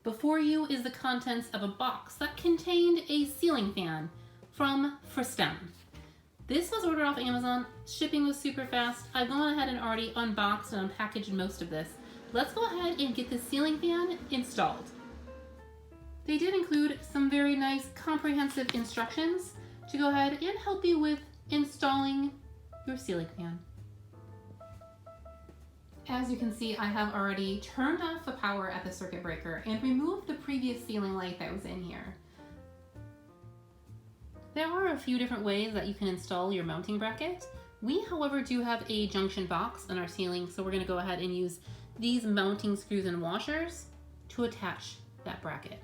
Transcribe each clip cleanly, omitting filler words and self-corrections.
Before you is the contents of a box that contained a ceiling fan from Frstem. This was ordered off Amazon. Shipping was super fast. I've gone ahead and already unboxed and unpackaged most of this. Let's go ahead and get the ceiling fan installed. They did include some very nice comprehensive instructions to go ahead and help you with installing your ceiling fan. As you can see, I have already turned off the power at the circuit breaker and removed the previous ceiling light that was in here. There are a few different ways that you can install your mounting bracket. We, however, do have a junction box in our ceiling, so we're going to go ahead and use these mounting screws and washers to attach that bracket.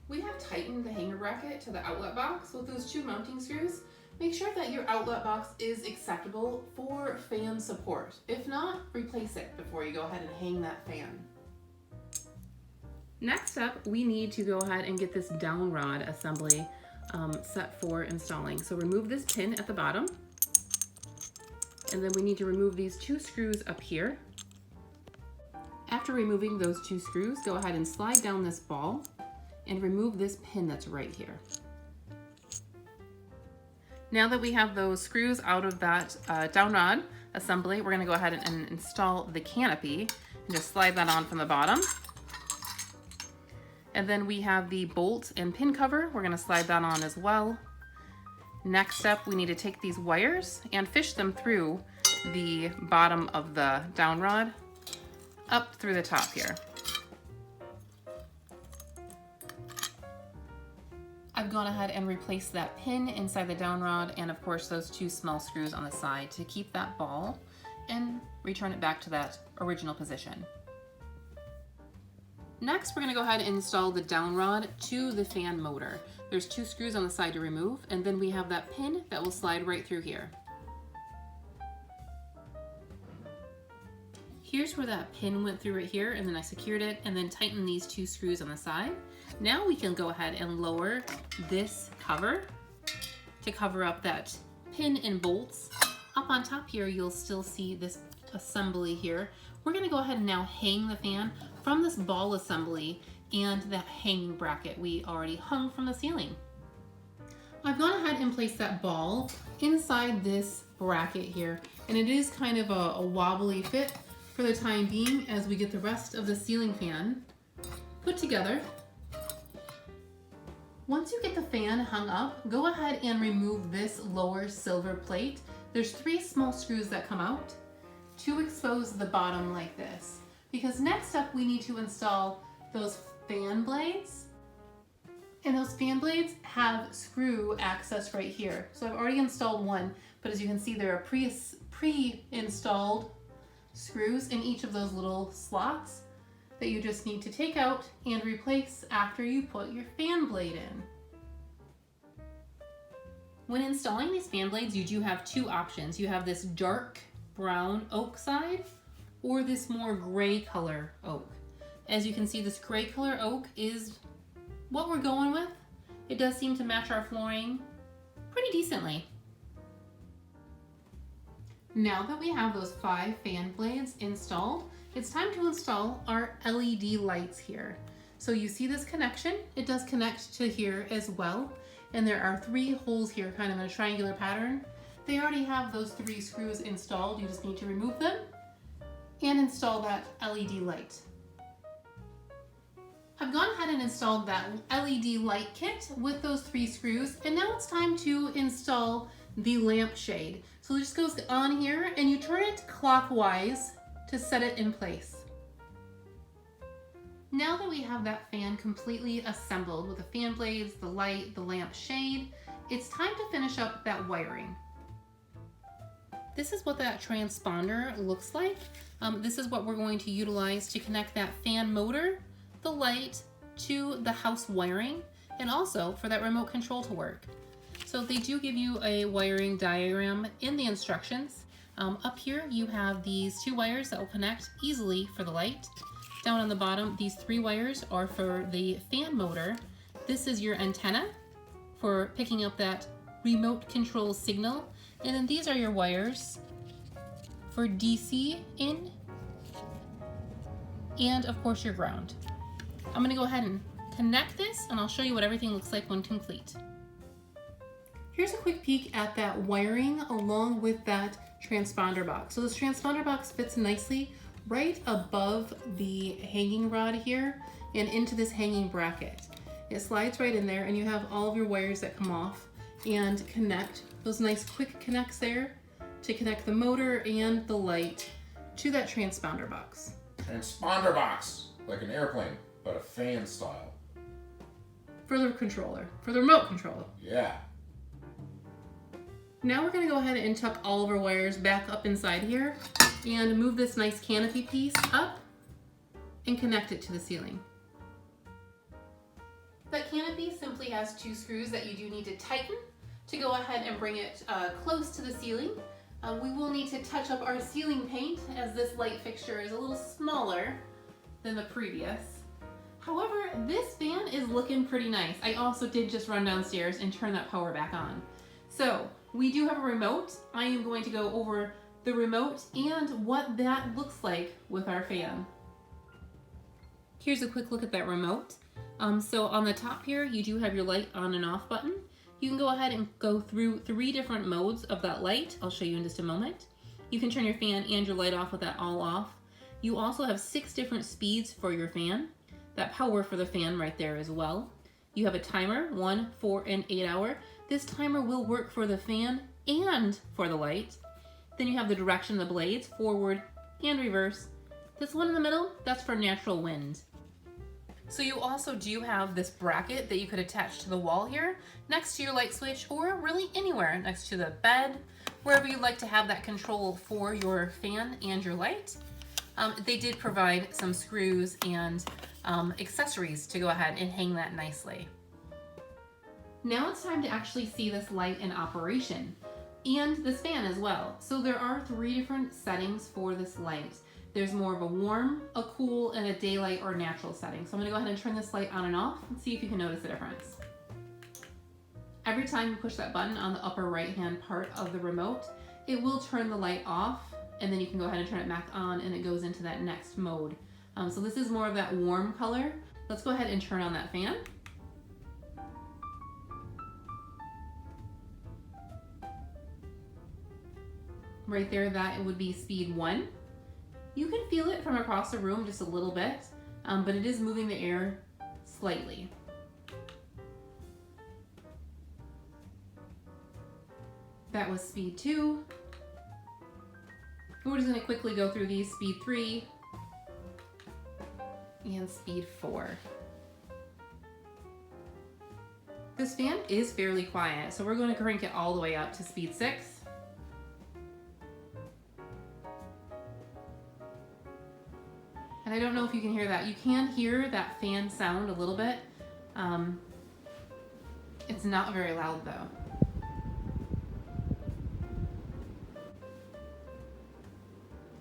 We have tightened the hanger bracket to the outlet box with those two mounting screws. Make sure that your outlet box is acceptable for fan support. If not, replace it before you go ahead and hang that fan. Next up, we need to go ahead and get this down rod assembly set for installing. So remove this pin at the bottom, and then we need to remove these two screws up here. After removing those two screws, go ahead and slide down this ball and remove this pin that's right here. Now that we have those screws out of that down rod assembly, we're gonna go ahead and install the canopy and just slide that on from the bottom. And then we have the bolt and pin cover. We're gonna slide that on as well. Next up, we need to take these wires and fish them through the bottom of the down rod up through the top here. I've gone ahead and replaced that pin inside the down rod and of course those two small screws on the side to keep that ball and return it back to that original position. Next, we're going to go ahead and install the down rod to the fan motor. There's two screws on the side to remove, and then we have that pin that will slide right through here. Here's where that pin went through right here, and then I secured it and then tightened these two screws on the side. Now we can go ahead and lower this cover to cover up that pin and bolts. Up on top here, you'll still see this assembly here. We're gonna go ahead and now hang the fan from this ball assembly and that hanging bracket we already hung from the ceiling. I've gone ahead and placed that ball inside this bracket here, and it is kind of a wobbly fit for the time being as we get the rest of the ceiling fan put together. Once you get the fan hung up, go ahead and remove this lower silver plate. There's 3 small screws that come out to expose the bottom like this. Because next up we need to install those fan blades. And those fan blades have screw access right here. So I've already installed one, but as you can see there are pre-installed screws in each of those little slots that you just need to take out and replace after you put your fan blade in. When installing these fan blades, you do have 2 options. You have this dark brown oak side or this more gray color oak. As you can see, this gray color oak is what we're going with. It does seem to match our flooring pretty decently. Now that we have those 5 fan blades installed, it's time to install our LED lights here. So you see this connection, it does connect to here as well. And there are 3 holes here, kind of in a triangular pattern. They already have those 3 screws installed. You just need to remove them and install that LED light. I've gone ahead and installed that LED light kit with those 3 screws, and now it's time to install the lampshade. So it just goes on here and you turn it clockwise to set it in place. Now that we have that fan completely assembled with the fan blades, the light, the lamp shade, it's time to finish up that wiring. This is what that transponder looks like. This is what we're going to utilize to connect that fan motor, the light, to the house wiring, and also for that remote control to work. So they do give you a wiring diagram in the instructions. Up here you have these 2 wires that will connect easily for the light. Down on the bottom, these 3 wires are for the fan motor. This is your antenna for picking up that remote control signal. And then these are your wires for DC in, and of course your ground. I'm gonna go ahead and connect this and I'll show you what everything looks like when complete. Here's a quick peek at that wiring along with that transponder box. So this transponder box fits nicely right above the hanging rod here and into this hanging bracket. It slides right in there and you have all of your wires that come off and connect. Those nice quick connects there to connect the motor and the light to that transponder box. Transponder box, like an airplane, but a fan style. For the controller, for the remote control. Yeah. Now we're gonna go ahead and tuck all of our wires back up inside here and move this nice canopy piece up and connect it to the ceiling. That canopy simply has 2 screws that you do need to tighten to go ahead and bring it close to the ceiling. We will need to touch up our ceiling paint as this light fixture is a little smaller than the previous. However, this fan is looking pretty nice. I also did just run downstairs and turn that power back on. So we do have a remote. I am going to go over the remote and what that looks like with our fan. Here's a quick look at that remote. So on the top here, you do have your light on and off button. You can go ahead and go through 3 different modes of that light. I'll show you in just a moment. You can turn your fan and your light off with that all off. You also have 6 different speeds for your fan. That power for the fan right there as well. You have a timer, 1, 4, and 8 hour. This timer will work for the fan and for the light. Then you have the direction of the blades, forward and reverse. This one in the middle, that's for natural wind. So you also do have this bracket that you could attach to the wall here, next to your light switch, or really anywhere, next to the bed, wherever you'd like to have that control for your fan and your light. They did provide some screws and accessories to go ahead and hang that nicely. Now it's time to actually see this light in operation, and this fan as well. So there are 3 different settings for this light. There's more of a warm, a cool, and a daylight or natural setting. So I'm gonna go ahead and turn this light on and off and see if you can notice the difference. Every time you push that button on the upper right-hand part of the remote, it will turn the light off, and then you can go ahead and turn it back on and it goes into that next mode. So this is more of that warm color. Let's go ahead and turn on that fan. Right there, that would be speed 1. You can feel it from across the room just a little bit, but it is moving the air slightly. That was speed 2. We're just going to quickly go through these, speed 3 and speed 4. This fan is fairly quiet, so we're going to crank it all the way up to speed 6. And I don't know if you can hear that. You can hear that fan sound a little bit. It's not very loud though.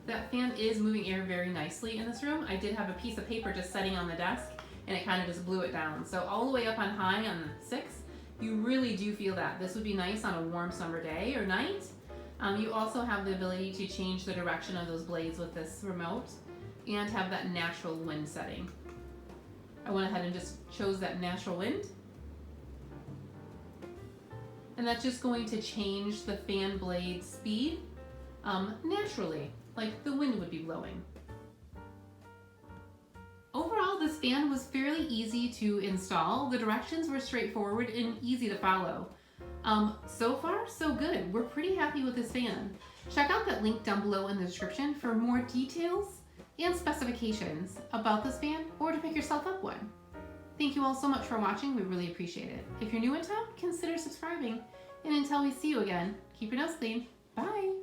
That fan is moving air very nicely in this room. I did have a piece of paper just sitting on the desk and it kind of just blew it down. So all the way up on high on the 6, you really do feel that. This would be nice on a warm summer day or night. You also have the ability to change the direction of those blades with this remote and have that natural wind setting. I went ahead and just chose that natural wind. And that's just going to change the fan blade speed naturally, like the wind would be blowing. Overall, this fan was fairly easy to install. The directions were straightforward and easy to follow. So far, so good. We're pretty happy with this fan. Check out that link down below in the description for more details and specifications about this fan or to pick yourself up one. Thank you all so much for watching. We really appreciate it. If you're new in town, consider subscribing. And until we see you again, keep your nose clean. Bye.